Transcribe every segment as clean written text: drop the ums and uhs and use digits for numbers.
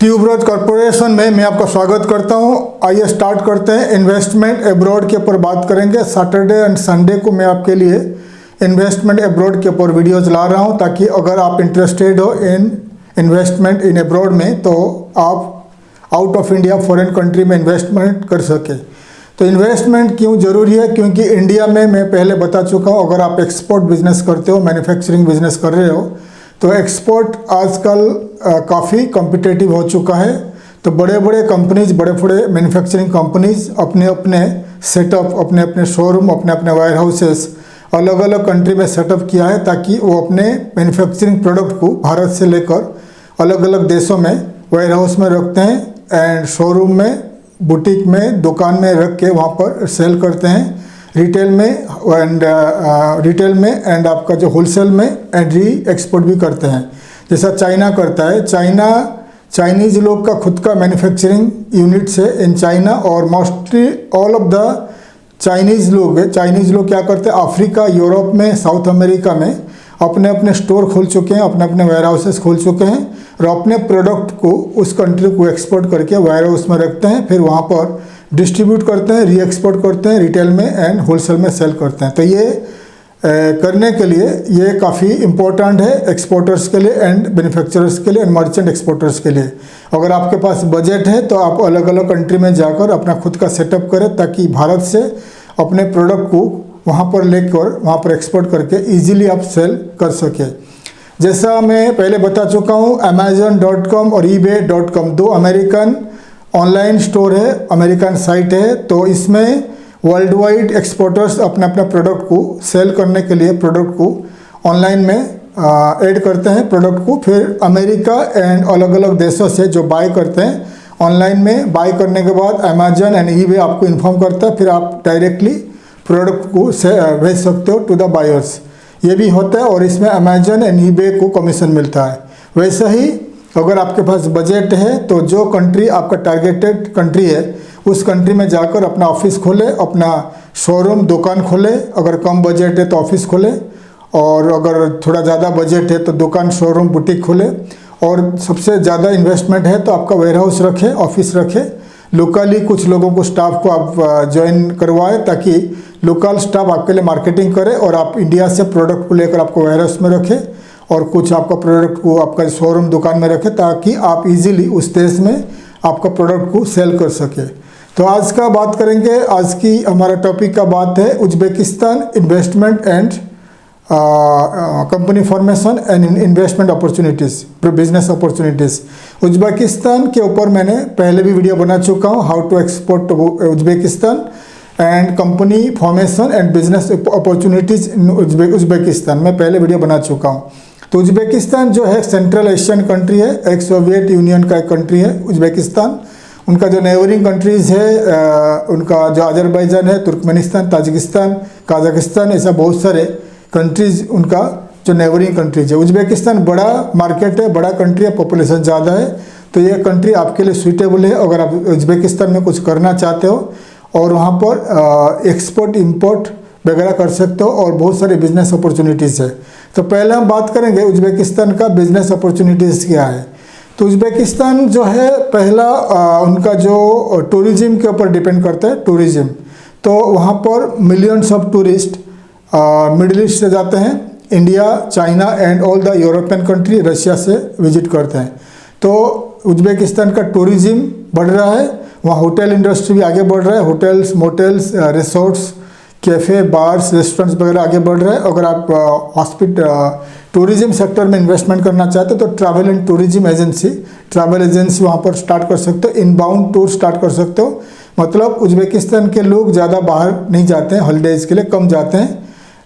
Tuberose corporation में मैं आपका स्वागत करता हूं। आइए स्टार्ट करते हैं। इन्वेस्टमेंट अब्रॉड के ऊपर बात करेंगे। सैटरडे एंड संडे को मैं आपके लिए इन्वेस्टमेंट अब्रॉड के ऊपर वीडियोज ला रहा हूं, ताकि अगर आप इंटरेस्टेड हो इन इन्वेस्टमेंट इन अब्रॉड में तो आप out of India foreign country में इन्वेस्टमेंट कर सके। तो इन्वेस्टमेंट क्यों ज़रूरी है? क्योंकि इंडिया में मैं पहले बता चुका हूँ, अगर आप एक्सपोर्ट बिजनेस करते हो, मैन्युफैक्चरिंग बिजनेस कर रहे हो, तो एक्सपोर्ट आजकल काफ़ी कॉम्पिटिटिव हो चुका है। तो बड़े बड़े कंपनीज, बड़े बड़े मैन्युफैक्चरिंग कंपनीज अपने अपने सेटअप, अपने अपने शोरूम, अपने अपने वेयर हाउसेस अलग अलग कंट्री में सेटअप किया है, ताकि वो अपने मैन्युफैक्चरिंग प्रोडक्ट को भारत से लेकर अलग अलग देशों में वेयर हाउस में रखते हैं एंड शोरूम में, बुटीक में, दुकान में रख के वहाँ पर सेल करते हैं रिटेल में एंड आपका जो होलसेल में एंड री एक्सपोर्ट भी करते हैं, जैसा चाइना करता है। चाइनीज़ लोग का खुद का मैन्युफैक्चरिंग यूनिट्स है इन चाइना, और mostly all of the Chinese लोग क्या करते हैं, अफ्रीका, यूरोप में, साउथ अमेरिका में अपने अपने स्टोर खोल चुके हैं, अपने अपने वेयर हाउसेस खोल चुके हैं और अपने प्रोडक्ट को उस कंट्री को एक्सपोर्ट करके वेयर हाउस में रखते हैं, फिर वहाँ पर डिस्ट्रीब्यूट करते हैं, री एक्सपोर्ट करते हैं रिटेल में एंड होलसेल में सेल करते हैं। तो ये करने के लिए ये काफ़ी इम्पोर्टेंट है एक्सपोर्टर्स के लिए एंड मैन्युफैक्चरर्स के लिए एंड मर्चेंट एक्सपोर्टर्स के लिए। अगर आपके पास बजट है तो आप अलग अलग कंट्री में जाकर अपना खुद का सेटअप करें, ताकि भारत से अपने प्रोडक्ट को वहाँ पर लेकर वहाँ पर एक्सपोर्ट करके इजीली आप सेल कर सके। जैसा मैं पहले बता चुका हूँ, Amazon.com और eBay.com दो अमेरिकन ऑनलाइन स्टोर है, अमेरिकन साइट है। तो इसमें वर्ल्ड वाइड एक्सपोर्टर्स अपने अपने प्रोडक्ट को सेल करने के लिए प्रोडक्ट को ऑनलाइन में ऐड करते हैं प्रोडक्ट को, फिर अमेरिका एंड अलग अलग देशों से जो बाय करते हैं ऑनलाइन में, बाय करने के बाद Amazon एंड eBay आपको इन्फॉर्म करता है, फिर आप डायरेक्टली प्रोडक्ट को भेज सकते हो टू द बायर्स। ये भी होता है और इसमें Amazon एंड eBay को कमीशन मिलता है। वैसे ही अगर आपके पास बजट है तो जो कंट्री आपका टारगेटेड कंट्री है उस कंट्री में जाकर अपना ऑफिस खोले, अपना शोरूम, दुकान खोले। अगर कम बजट है तो ऑफिस खोले, और अगर थोड़ा ज़्यादा बजट है तो दुकान, शोरूम, बुटीक खोले। और सबसे ज़्यादा इन्वेस्टमेंट है तो आपका वेयर हाउस रखे, ऑफिस रखे। लोकली कुछ लोगों को, स्टाफ को आप ज्वाइन करवाए, ताकि लोकल स्टाफ आपके लिए मार्केटिंग करे और आप इंडिया से प्रोडक्ट को लेकर आपको वेयर हाउस में रखें और कुछ आपका प्रोडक्ट को आपका शोरूम, दुकान में रखें, ताकि आप इजीली उस देश में आपका प्रोडक्ट को सेल कर सके। तो आज का बात करेंगे, आज की हमारा टॉपिक का बात है Uzbekistan investment and company formation and investment opportunities, business opportunities. Uzbekistan के ऊपर मैंने पहले भी वीडियो बना चुका हूँ, how to export Uzbekistan and company formation and business opportunities in Uzbekistan में पहले वीडियो बना चुका हूँ। तो उज्बेकिस्तान जो है सेंट्रल एशियन कंट्री है, एक सोवियत यूनियन का एक कंट्री है उज्बेकिस्तान। उनका जो नेबरिंग कंट्रीज़ है, उनका जो अजरबैजान है, तुर्कमेनिस्तान, ताजिकिस्तान, काजाकिस्तान, ऐसा बहुत सारे कंट्रीज़ उनका जो नेबरिंग कंट्रीज़ है। उज्बेकिस्तान बड़ा मार्केट है, बड़ा कंट्री है, पॉपुलेशन ज़्यादा है, तो ये कंट्री आपके लिए सूटेबल है अगर आप उज्बेकिस्तान में कुछ करना चाहते हो और वहाँ पर एक्सपोर्ट इम्पोर्ट वगैरह कर सकते हो और बहुत सारे बिजनेस अपॉर्चुनिटीज़ है। तो पहले हम बात करेंगे उज्बेकिस्तान का बिजनेस अपॉर्चुनिटीज़ क्या है। तो उज्बेकिस्तान जो है, पहला उनका जो टूरिज़्म के ऊपर डिपेंड करता है, टूरिज़्म। तो वहाँ पर millions of tourist middle east से जाते हैं, India, China and all the European country, Russia से विजिट करते हैं। तो उज्बेकिस्तान का टूरिज़्म बढ़ रहा है, वहाँ होटल इंडस्ट्री भी आगे बढ़ रहा है, hotels, motels, resorts, cafe, bars, restaurants वगैरह आगे बढ़ रहा है। अगर आप टूरिज़्म सेक्टर में इन्वेस्टमेंट करना चाहते हो तो travel and tourism agency, travel agency वहाँ पर स्टार्ट कर सकते हो, इनबाउंड टूर स्टार्ट कर सकते हो। मतलब उज्बेकिस्तान के लोग ज़्यादा बाहर नहीं जाते हैं, हॉलीडेज़ के लिए कम जाते हैं,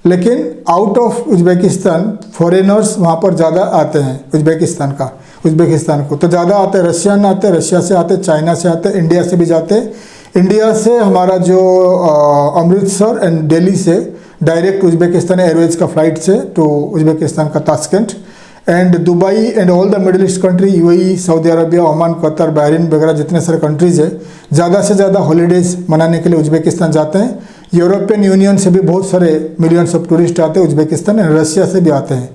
लेकिन आउट ऑफ उज्बेकिस्तान फॉरेनर्स वहाँ पर ज़्यादा आते हैं। उज्बेकिस्तान को तो ज़्यादा आते हैं, रशियन आते हैं, रशिया से आते हैं, चाइना से आते हैं, इंडिया से भी जाते हैं। इंडिया से हमारा जो अमृतसर एंड दिल्ली से डायरेक्ट उज्बेकिस्तान एयरवेज का फ्लाइट से टू उज्बेकिस्तान का Tashkent and Dubai and all the middle east country, UAE, Saudi Arabia, Oman, Qatar, Bahrain वगैरह जितने सारे कंट्रीज़ है, ज़्यादा से ज़्यादा हॉलीडेज़ मनाने के लिए उज्बेकिस्तान जाते हैं। यूरोपियन यूनियन से भी बहुत सारे मिलियंस ऑफ टूरिस्ट आते हैं उज्बेकिस्तान एंड रशिया से भी आते हैं।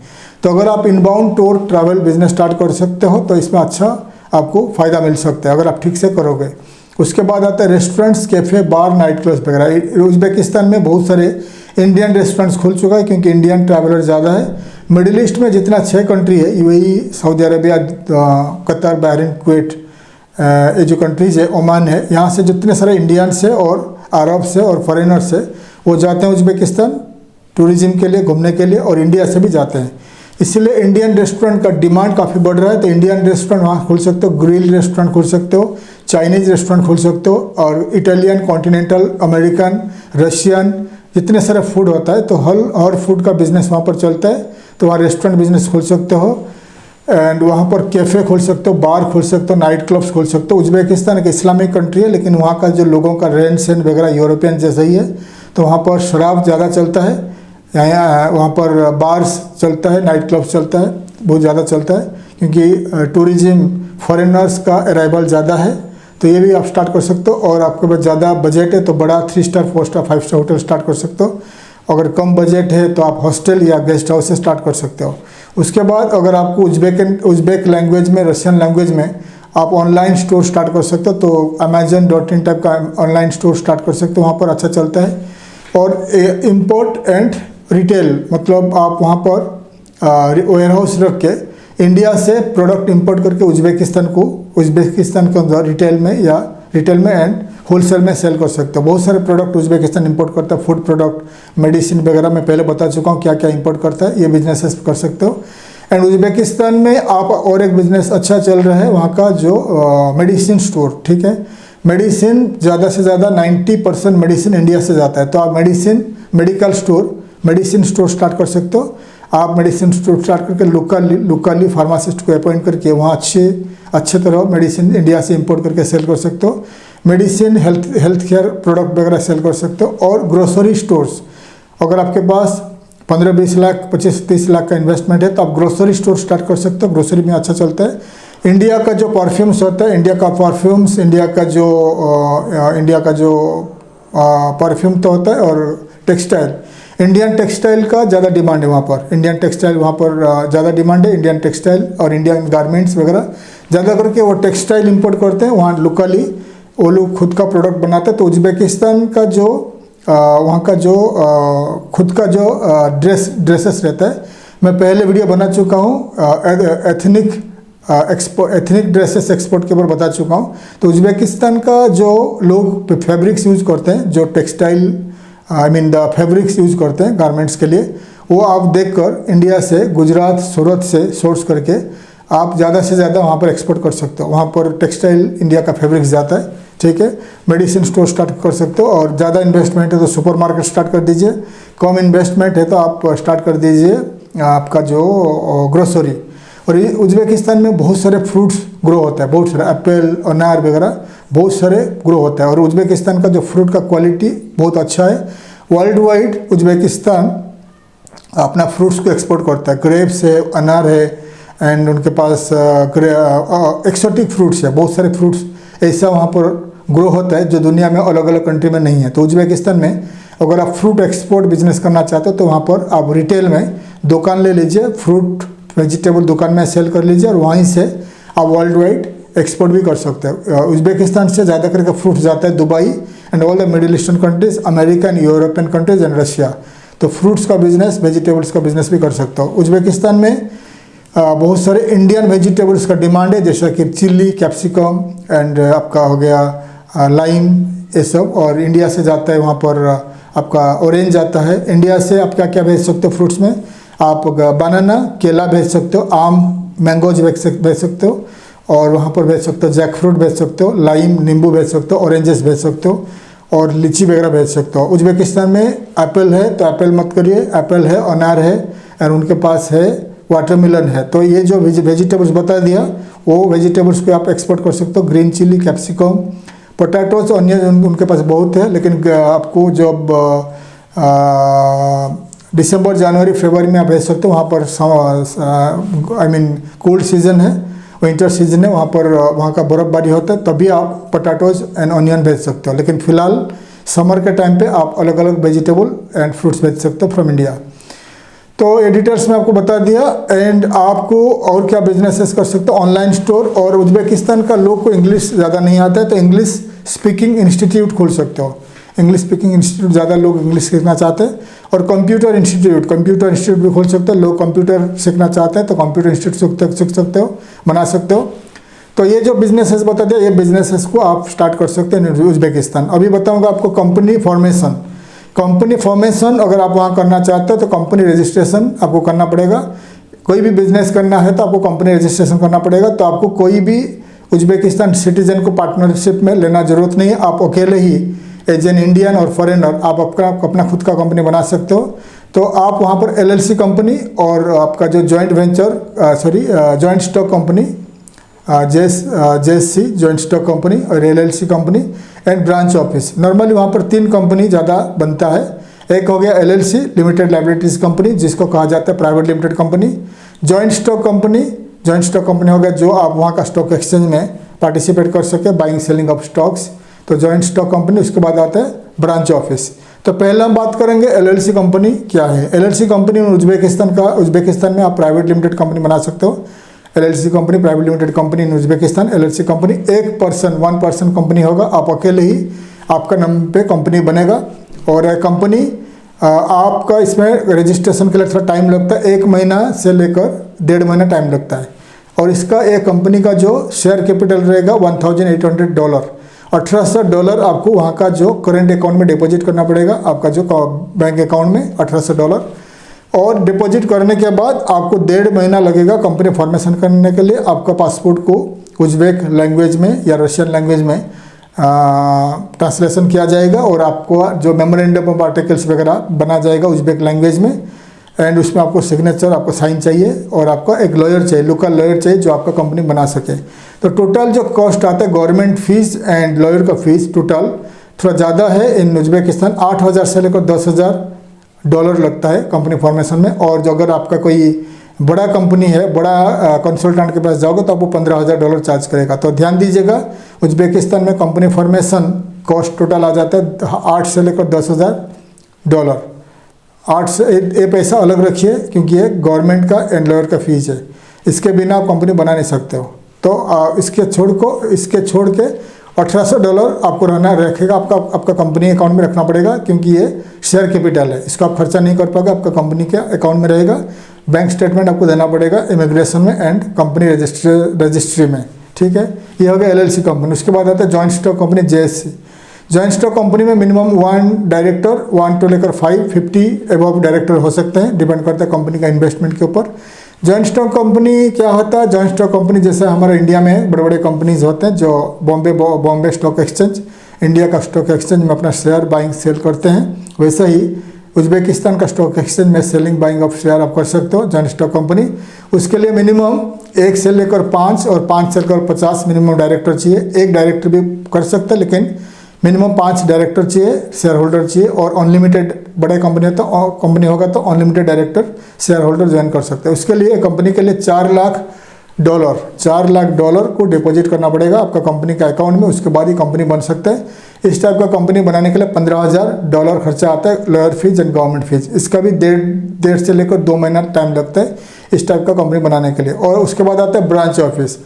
तो अगर आप inbound tour travel business start कर सकते हो तो इसमें अच्छा आपको फ़ायदा मिल सकता है अगर आप ठीक से करोगे। उसके बाद आता है रेस्टोरेंट्स, कैफ़े, बार, नाइट क्लब्स वगैरह। उज़्बेकिस्तान में बहुत सारे इंडियन रेस्टोरेंट्स खुल चुका है क्योंकि इंडियन ट्रैवलर ज़्यादा है। मिडिल ईस्ट में जितना 6 कंट्री है, UAE, Saudi Arabia, Qatar, Bahrain, Kuwait, ये जो कंट्रीज़ है, ओमान है, यहाँ से जितने सारे इंडियंस है और अरब से और फॉरेनर्स है वो जाते हैं उज़्बेकिस्तान टूरिज़्म के लिए, घूमने के लिए, और इंडिया से भी जाते हैं। इसलिए इंडियन रेस्टोरेंट का डिमांड काफ़ी बढ़ रहा है। तो इंडियन रेस्टोरेंट वहाँ खोल सकते हो, ग्रिल रेस्टोरेंट खोल सकते हो, चाइनीज़ रेस्टोरेंट खोल सकते हो, और इटालियन, कॉन्टिनेंटल, अमेरिकन, रशियन, जितने सारे फूड होता है तो हर फूड का बिज़नेस वहाँ पर चलता है। तो वहाँ रेस्टोरेंट बिज़नेस खोल सकते हो, एंड वहाँ पर कैफ़े खोल सकते हो, बार खोल सकते हो, नाइट क्लब्स खोल सकते हो। उज़्बेकिस्तान एक इस्लामिक कंट्री है, लेकिन वहाँ का जो लोगों का रहन सहन वगैरह यूरोपियन जैसा ही है। तो वहाँ पर शराब ज़्यादा चलता है, वहाँ पर बार्स चलता है, नाइट क्लब्स चलता है, बहुत ज़्यादा चलता है क्योंकि टूरिज़्म फॉरेनर्स का अराइवल ज़्यादा है। तो ये भी आप स्टार्ट कर सकते हो। और आपके पास ज़्यादा बजट है तो बड़ा 3 star, 4 star, 5 star hotel start कर सकते हो। अगर कम बजट है तो आप हॉस्टल या गेस्ट हाउस से स्टार्ट कर सकते हो। उसके बाद अगर आपको उज़्बेक लैंग्वेज में, रशियन लैंग्वेज में आप ऑनलाइन स्टोर स्टार्ट कर सकते हो। तो Amazon.in टाइप का ऑनलाइन स्टोर स्टार्ट कर सकते हो, वहाँ पर अच्छा चलता है। और इम्पोर्ट एंड रिटेल, मतलब आप वहाँ पर वेयर हाउस रख के इंडिया से प्रोडक्ट इंपोर्ट करके उज़्बेकिस्तान के अंदर रिटेल में एंड होलसेल में सेल कर सकते हो। बहुत सारे प्रोडक्ट उज़्बेकिस्तान इंपोर्ट करता है, फूड प्रोडक्ट, मेडिसिन वगैरह मैं पहले बता चुका हूँ क्या क्या इंपोर्ट करता है। ये बिजनेसेस कर सकते हो। एंड उज़्बेकिस्तान में आप और एक बिजनेस अच्छा चल रहा है वहाँ का, जो मेडिसिन स्टोर, ठीक है। मेडिसिन ज़्यादा से ज़्यादा 90% मेडिसिन इंडिया से जाता है। तो आप मेडिसिन स्टोर स्टार्ट कर सकते हो। आप मेडिसिन स्टोर स्टार्ट करके लोकली फार्मासिस्ट को अपॉइंट करके वहाँ अच्छे तरह मेडिसिन इंडिया से इंपोर्ट करके सेल कर सकते हो। मेडिसिन, हेल्थ केयर प्रोडक्ट वगैरह सेल कर सकते हो। और ग्रोसरी स्टोर्स, अगर आपके पास 15-20 लाख, 25-30 लाख का इन्वेस्टमेंट है तो आप ग्रोसरी स्टोर स्टार्ट कर सकते हो। ग्रोसरी में अच्छा चलता है। इंडिया का जो परफ्यूम्स होता है, इंडिया का जो परफ्यूम तो होता है, और टेक्सटाइल, इंडियन टेक्सटाइल का ज़्यादा डिमांड है वहाँ पर। इंडियन टेक्सटाइल वहाँ पर ज़्यादा डिमांड है। इंडियन टेक्सटाइल और इंडियन गारमेंट्स वगैरह ज़्यादा करके वो टेक्सटाइल इंपोर्ट करते हैं वहाँ लोकली, वो लोग खुद का प्रोडक्ट बनाते हैं। तो उज़्बेकिस्तान का जो वहाँ का जो खुद का जो ड्रेसेस रहता है, मैं पहले वीडियो बना चुका हूँ एथनिक ड्रेसेस एक्सपोर्ट के ऊपर बता चुका हूँ। तो उज़्बेकिस्तान का जो लोग फैब्रिक्स यूज़ करते हैं, जो टेक्सटाइल द फैब्रिक्स यूज़ करते हैं गारमेंट्स के लिए, वो आप देखकर इंडिया से, गुजरात, सूरत से सोर्स करके आप ज़्यादा से ज़्यादा वहाँ पर एक्सपोर्ट कर सकते हो। वहाँ पर टेक्सटाइल इंडिया का फैब्रिक्स जाता है, ठीक है। मेडिसिन स्टोर स्टार्ट कर सकते हो। और ज़्यादा इन्वेस्टमेंट है तो सुपर मार्केट स्टार्ट कर दीजिए। कम इन्वेस्टमेंट है तो आप स्टार्ट कर दीजिए आपका जो ग्रोसरी। और ये उज़्बेकिस्तान में बहुत सारे फ्रूट्स ग्रो होता है, बहुत सारे एप्पल, अनार वगैरह बहुत सारे ग्रो होता है। और उज़्बेकिस्तान का जो फ्रूट का क्वालिटी बहुत अच्छा है। वर्ल्ड वाइड उज़्बेकिस्तान अपना फ्रूट्स को एक्सपोर्ट करता है। ग्रेप्स है, अनार है, एंड उनके पास एक्सोटिक फ्रूट्स है, बहुत सारे फ्रूट्स ऐसा वहाँ पर ग्रो होता है जो दुनिया में अलग अलग कंट्री में नहीं है। तो उज़्बेकिस्तान में अगर आप फ्रूट एक्सपोर्ट बिजनेस करना चाहते हो तो वहाँ पर आप रिटेल में दुकान ले लीजिए, फ्रूट वेजिटेबल दुकान में सेल कर लीजिए, और वहीं से आप वर्ल्ड वाइड एक्सपोर्ट भी कर सकते हो। उज़्बेकिस्तान से ज़्यादा करके फ्रूट जाता है Dubai and all the middle eastern countries, American, European countries and Russia. तो फ्रूट्स का बिजनेस, वेजिटेबल्स का बिजनेस भी कर सकते हो। उज़्बेकिस्तान में बहुत सारे इंडियन वेजिटेबल्स का डिमांड है, जैसा कि चिल्ली, कैप्सिकम एंड आपका हो गया लाइम, ये सब। और इंडिया से जाता है वहाँ पर आपका ऑरेंज जाता है। इंडिया से आप क्या क्या भेज सकते हो फ्रूट्स में, आप बनाना, केला भेज सकते हो, आम, मैंगोज भेज सकते हो, और वहाँ पर भेज सकते हो जैक फ्रूट भेज सकते हो, लाइम, नींबू भेज सकते हो, ऑरेंजेस भेज सकते हो, और लीची वगैरह भेज सकते हो। उज़्बेकिस्तान में एप्पल है तो एप्पल मत करिए, एप्पल है, अनार है, और उनके पास है वाटरमेलन है। तो ये जो वेजिटेबल्स बता दिया वो वेजिटेबल्स को आप एक्सपोर्ट कर सकते हो। Green chilli, capsicum, potatoes, onion उनके पास बहुत है। लेकिन आपको जब दिसंबर, जनवरी, फरवरी में आप भेज सकते हो, वहाँ पर कोल्ड सीजन है, विंटर सीजन है, वहाँ पर वहाँ का बर्फ़बारी होता है, तभी आप पोटैटोज एंड ऑनियन भेज सकते हो। लेकिन फ़िलहाल समर के टाइम पे आप अलग अलग वेजिटेबल एंड फ्रूट्स भेज सकते हो फ्रॉम इंडिया। तो ये डिटेल्स में आपको बता दिया। एंड आपको और क्या बिजनेसेस कर सकते हो, ऑनलाइन स्टोर, और उज्बेकिस्तान का लोग को इंग्लिश ज़्यादा नहीं आता है तो इंग्लिश स्पीकिंग इंस्टीट्यूट खोल सकते हो। इंग्लिश स्पीकिंग इंस्टीट्यूट, ज़्यादा लोग इंग्लिश सीखना चाहते हैं। और कंप्यूटर इंस्टीट्यूट भी खोल सकते हो। लोग कंप्यूटर सीखना चाहते हैं तो कंप्यूटर इंस्टीट्यूट सीख सकते हो, बना सकते हो। तो ये जो बिजनेसेस बता दिया, ये बिजनेसेस को आप स्टार्ट कर सकते हैं उज्बेकिस्तान। अभी बताऊंगा आपको कंपनी फॉर्मेशन। अगर आप वहाँ करना चाहते हो तो कंपनी रजिस्ट्रेशन आपको करना पड़ेगा। कोई भी बिजनेस करना है तो आपको कंपनी रजिस्ट्रेशन करना पड़ेगा। तो आपको कोई भी उज्बेकिस्तान सिटीजन को पार्टनरशिप में लेना जरूरत नहीं है। आप अकेले ही एज एन इंडियन और फॉरेनर आप अपना खुद का कंपनी बना सकते हो। तो आप वहाँ पर LLC कंपनी और आपका जो joint stock company JSC joint stock company और LLC company and branch office, normally वहाँ पर 3 कंपनी ज़्यादा बनता है। एक हो गया LLC लिमिटेड लाइबिलिटीज कंपनी, जिसको कहा जाता है private limited company. Joint stock company हो गया जो आप वहाँ का स्टॉक एक्सचेंज में पार्टिसिपेट कर सके, बाइंग सेलिंग ऑफ स्टॉक्स, तो जॉइंट स्टॉक कंपनी। उसके बाद आता है ब्रांच ऑफिस। तो पहले हम बात करेंगे LLC कंपनी क्या है। LLC कंपनी उज्बेकिस्तान में आप प्राइवेट लिमिटेड कंपनी बना सकते हो। LLC company private limited company इन Uzbekistan. LLC company one person company होगा। आप अकेले ही आपका नाम पे कंपनी बनेगा। और कंपनी आपका इसमें रजिस्ट्रेशन के लिए थोड़ा टाइम लगता है, 1 महीना से लेकर 1.5 महीना टाइम लगता है। और इसका एक कंपनी का जो शेयर कैपिटल रहेगा $1,800, $1,800 आपको वहाँ का जो करेंट अकाउंट में डिपॉजिट करना पड़ेगा, आपका जो बैंक अकाउंट में $1,800। और डिपॉजिट करने के बाद आपको 1.5 महीना लगेगा कंपनी फॉर्मेशन करने के लिए। आपका पासपोर्ट को उज्बेक लैंग्वेज में या रशियन लैंग्वेज में ट्रांसलेशन किया जाएगा और आपको जो मेमोरेंडम ऑफ आर्टिकल्स वगैरह बना जाएगा उज्बेक लैंग्वेज में। एंड उसमें आपको सिग्नेचर, आपको साइन चाहिए और आपका एक लॉयर चाहिए, लोकल लॉयर चाहिए जो आपका कंपनी बना सके। तो टोटल जो कॉस्ट आता है गवर्नमेंट फीस एंड लॉयर का फीस टोटल थोड़ा ज़्यादा है इन उज्बेकिस्तान। 8,000 से लेकर $10,000 लगता है कंपनी फॉर्मेशन में। और जो अगर आपका कोई बड़ा कंपनी है, बड़ा कंसल्टेंट के पास जाओगे तो आपको $15,000 चार्ज करेगा। तो ध्यान दीजिएगा, उज्बेकिस्तान में कंपनी फॉर्मेशन कॉस्ट टोटल आ जाता है 8 से लेकर $10,000। 8 से ये पैसा अलग रखिए क्योंकि ये गवर्नमेंट का एंड लॉयर का फीस है। इसके बिना आप कंपनी बना नहीं सकते हो। तो इसके छोड़ के $1,800 आपको रखेगा, आपका कंपनी अकाउंट में रखना पड़ेगा क्योंकि ये शेयर कैपिटल है। इसको आप खर्चा नहीं कर पाओगे, आपका कंपनी के अकाउंट में रहेगा। बैंक स्टेटमेंट आपको देना पड़ेगा इमिग्रेशन में एंड कंपनी रजिस्ट्री में, ठीक है। ये हो गया LLC कंपनी। उसके बाद आता है joint stock company JSC। Joint stock company में मिनिमम 1 डायरेक्टर, 1 to लेकर 50 अबव डायरेक्टर हो सकते हैं, डिपेंड करता है कंपनी का इन्वेस्टमेंट के ऊपर। जॉइंट स्टॉक कंपनी क्या होता है? जॉइंट स्टॉक कंपनी जैसे हमारे इंडिया में बड़े बड़े कंपनीज होते हैं जो बॉम्बे स्टॉक एक्सचेंज, इंडिया का स्टॉक एक्सचेंज में अपना शेयर बाइंग सेल करते हैं, वैसे ही उज्बेकिस्तान का स्टॉक एक्सचेंज में सेलिंग बाइंग ऑफ शेयर आप कर सकते हो जॉइंट स्टॉक कंपनी। उसके लिए मिनिमम 1 से लेकर 5 और 5 से लेकर 50 मिनिमम डायरेक्टर चाहिए। एक डायरेक्टर भी कर सकते हैं लेकिन मिनिमम 5 डायरेक्टर चाहिए, शेयर होल्डर चाहिए। और अनलिमिटेड बड़े कंपनी होगा तो unlimited director share holder join कर सकते हैं। उसके लिए कंपनी के लिए $4 लाख को डिपॉजिट करना पड़ेगा आपका कंपनी के अकाउंट में। उसके बाद ही कंपनी बन सकता है। इस टाइप का कंपनी बनाने के लिए $15,000 खर्चा आता है, lawyer fees and government fees. इसका भी 1.5 से लेकर 2 महीना टाइम लगता है इस टाइप का कंपनी बनाने के लिए। और उसके बाद आता है ब्रांच ऑफिस।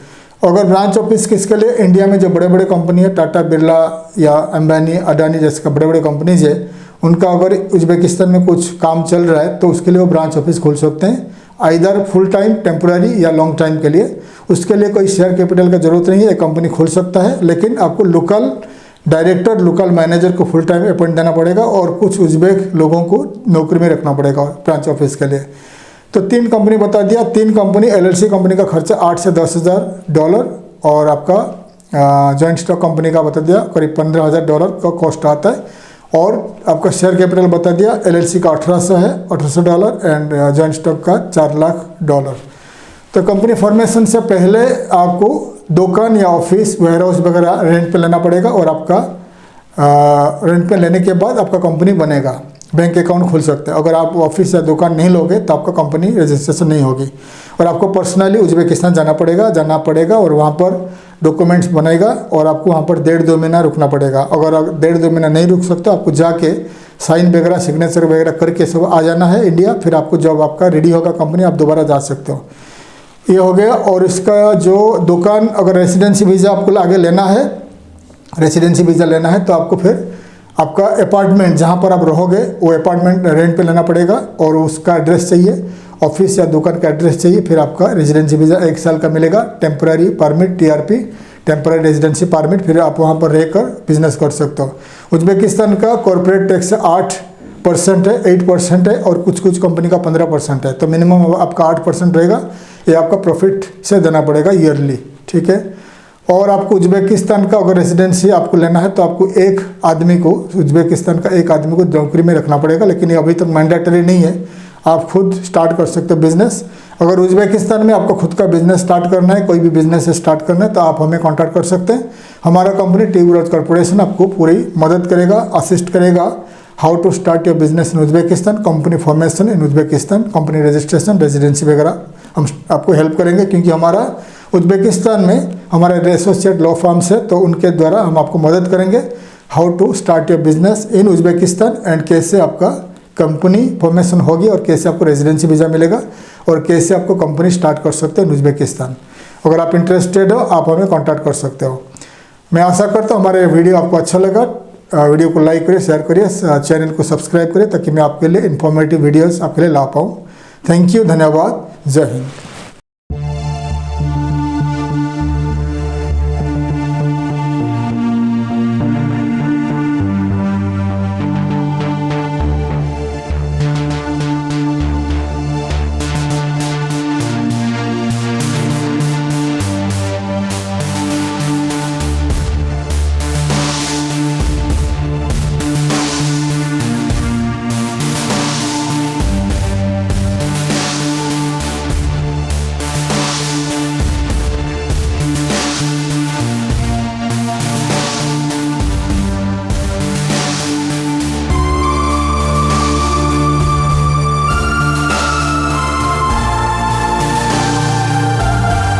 अगर ब्रांच ऑफिस किसके लिए? इंडिया में जो बड़े बड़े कंपनी है, टाटा बिरला या अंबानी अडानी जैसे बड़े बड़े कंपनीज है, उनका अगर उज्बेकिस्तान में कुछ काम चल रहा है तो उसके लिए वो ब्रांच ऑफिस खोल सकते हैं, आइदर फुल टाइम, टेम्पोररी या लॉन्ग टाइम के लिए। उसके लिए कोई शेयर कैपिटल का जरूरत नहीं है, एक कंपनी खोल सकता है। लेकिन आपको लोकल डायरेक्टर, लोकल मैनेजर को फुल टाइम अपॉइंट देना पड़ेगा और कुछ उज्बेक लोगों को नौकरी में रखना पड़ेगा ब्रांच ऑफिस के लिए। तो 3 कंपनी बता दिया। 3 कंपनी LLC कंपनी का खर्चा $8 से $10,000 और आपका जॉइंट स्टॉक कंपनी का बता दिया करीब $15,000 का कॉस्ट आता है। और आपका शेयर कैपिटल बता दिया, LLC का 1800 है, $1800 एंड जॉइंट स्टॉक का $4 लाख। तो कंपनी फॉर्मेशन से पहले आपको दुकान या ऑफिस, वेयरहाउस वगैरह रेंट पे लेना पड़ेगा और आपका रेंट पे लेने के बाद आपका कंपनी बनेगा, बैंक अकाउंट खोल सकते हैं। अगर आप ऑफिस या दुकान नहीं लोगे तो आपका कंपनी रजिस्ट्रेशन नहीं होगी और आपको पर्सनली उज्बेकिस्तान जाना पड़ेगा और वहाँ पर डॉक्यूमेंट्स बनेगा और आपको वहाँ पर 1.5-2 महीना रुकना पड़ेगा। अगर 1.5-2 महीना नहीं रुक सकते आपको जाके साइन वगैरह सिग्नेचर वगैरह करके सब आ जाना है इंडिया, फिर आपको जॉब आपका रेडी होगा कंपनी, आप दोबारा जा सकते हो। ये हो गया। और इसका जो दुकान, अगर रेसिडेंसी वीज़ा आपको आगे लेना है, रेसिडेंसी वीज़ा लेना है तो आपको फिर आपका अपार्टमेंट जहाँ पर आप रहोगे वो अपार्टमेंट रेंट पे लेना पड़ेगा, और उसका एड्रेस चाहिए, ऑफिस या दुकान का एड्रेस चाहिए, फिर आपका रेजिडेंसी वीज़ा 1 साल का मिलेगा। Temporary permit, TRP, temporary residency permit, फिर आप वहाँ पर रहकर बिजनेस कर सकते हो। उज्बेकिस्तान का कॉर्पोरेट टैक्स 8% है, 8% है, और कुछ कुछ कंपनी का 15% है, तो मिनिमम आपका 8% रहेगा। ये आपका प्रॉफिट से देना पड़ेगा ईयरली, ठीक है। और आपको उज्बेकिस्तान का अगर रेजिडेंसी आपको लेना है तो आपको एक आदमी को, उज्बेकिस्तान का एक आदमी को नौकरी में रखना पड़ेगा, लेकिन ये अभी तक मैंडेटरी नहीं है, आप खुद स्टार्ट कर सकते हो बिजनेस। अगर उज्बेकिस्तान में आपको खुद का बिजनेस स्टार्ट करना है, कोई भी बिजनेस स्टार्ट करना है, तो आप हमें कांटेक्ट कर सकते हैं। हमारा कंपनी टी ग्रोथ कॉर्पोरेशन आपको पूरी मदद करेगा, असिस्ट करेगा। How to start your business in Uzbekistan, company formation in Uzbekistan, company registration, residency वगैरह हम आपको हेल्प करेंगे, क्योंकि हमारा उज्बेकिस्तान में हमारे एसोसिएट लॉ फर्म्स है, तो उनके द्वारा हम आपको मदद करेंगे how to start your business in Uzbekistan, and कैसे आपका कंपनी फॉर्मेशन होगी, और कैसे आपको रेजिडेंसी वीज़ा मिलेगा, और कैसे आपको कंपनी स्टार्ट कर सकते हो इन उज्बेकिस्तान। अगर आप इंटरेस्टेड हो आप हमें कांटेक्ट कर सकते हो। मैं आशा करता हूँ हमारे वीडियो आपको अच्छा लगा। वीडियो को लाइक करिए, शेयर करिए, चैनल को सब्सक्राइब करिए, ताकि मैं आपके लिए इन्फॉर्मेटिव वीडियोस आपके लिए ला पाऊँ। थैंक यू, धन्यवाद, जय हिंद।